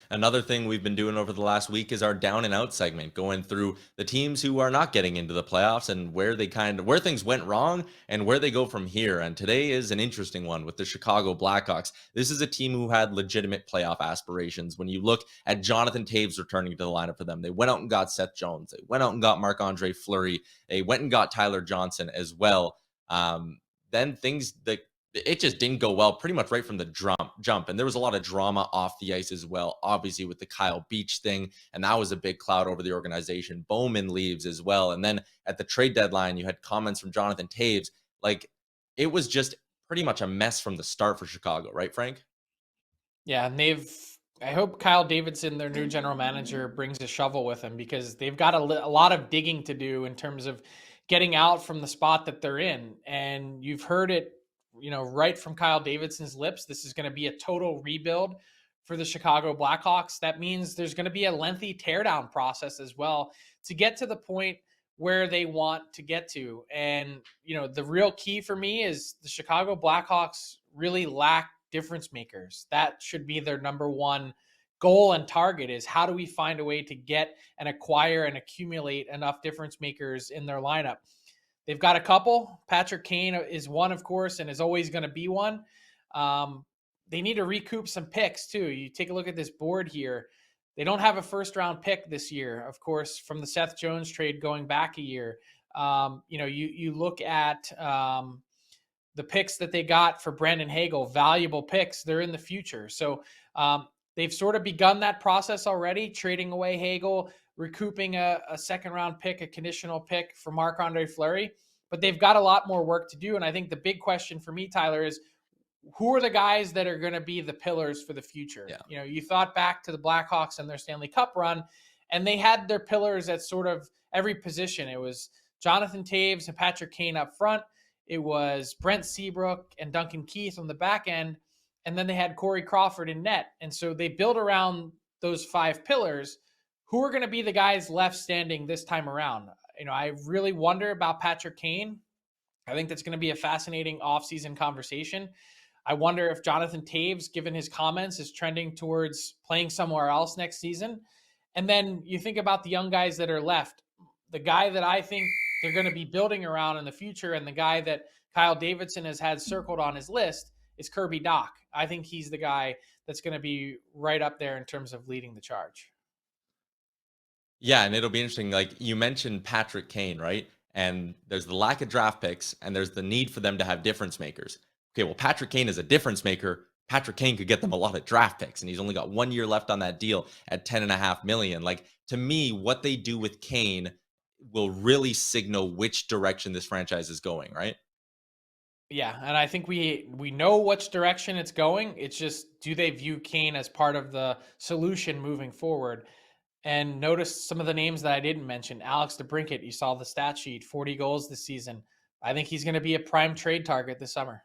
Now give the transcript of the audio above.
Another thing we've been doing over the last week is our down and out segment, going through the teams who are not getting into the playoffs and where things went wrong and where they go from here. And today is an interesting one with the Chicago Blackhawks. This is a team who had legitimate playoff aspirations. When you look at Jonathan Toews returning to the lineup for them, they went out and got Seth Jones. They went out and got Marc-Andre Fleury. They went and got Tyler Johnson as well. Then things that it just didn't go well pretty much right from the jump. And there was a lot of drama off the ice as well, obviously with the Kyle Beach thing. And that was a big cloud over the organization. Bowman leaves as well. And then at the trade deadline, you had comments from Jonathan Toews. Like, it was just pretty much a mess from the start for Chicago, right, Frank? Yeah, and I hope Kyle Davidson, their new general manager, brings a shovel with him, because they've got a lot of digging to do in terms of getting out from the spot that they're in. And you've heard it, right from Kyle Davidson's lips. This is going to be a total rebuild for the Chicago Blackhawks. That means there's going to be a lengthy teardown process as well to get to the point where they want to get to. And, the real key for me is the Chicago Blackhawks really lack difference makers. That should be their number one goal and target, is how do we find a way to get and acquire and accumulate enough difference makers in their lineup. They've got a couple. Patrick Kane is one, of course, and is always going to be one. They need to recoup some picks too. You take a look at this board here. They don't have a first round pick this year, of course, from the Seth Jones trade going back a year. You look at the picks that they got for Brandon Hagel, valuable picks. They're in the future. So they've sort of begun that process already, trading away Hagel, recouping a second round pick, a conditional pick for Marc-Andre Fleury. But they've got a lot more work to do. And I think the big question for me, Tyler, is who are the guys that are going to be the pillars for the future? Yeah. You thought back to the Blackhawks and their Stanley Cup run, and they had their pillars at sort of every position. It was Jonathan Toews and Patrick Kane up front. It was Brent Seabrook and Duncan Keith on the back end. And then they had Corey Crawford in net. And so they built around those five pillars. Who are going to be the guys left standing this time around? I really wonder about Patrick Kane. I think that's going to be a fascinating offseason conversation. I wonder if Jonathan Toews, given his comments, is trending towards playing somewhere else next season. And then you think about the young guys that are left. The guy that I think they're going to be building around in the future, and the guy that Kyle Davidson has had circled on his list, is Kirby Dach. I think he's the guy that's going to be right up there in terms of leading the charge. Yeah, and it'll be interesting. Like you mentioned Patrick Kane, right? And there's the lack of draft picks, and there's the need for them to have difference makers. Okay, well, Patrick Kane is a difference maker. Patrick Kane could get them a lot of draft picks, and he's only got 1 year left on that deal at $10.5 million. Like, to me, what they do with Kane will really signal which direction this franchise is going, right? Yeah, and I think we know which direction it's going. It's just, do they view Kane as part of the solution moving forward? And notice some of the names that I didn't mention. Alex DeBrincat, you saw the stat sheet, 40 goals this season. I think he's going to be a prime trade target this summer.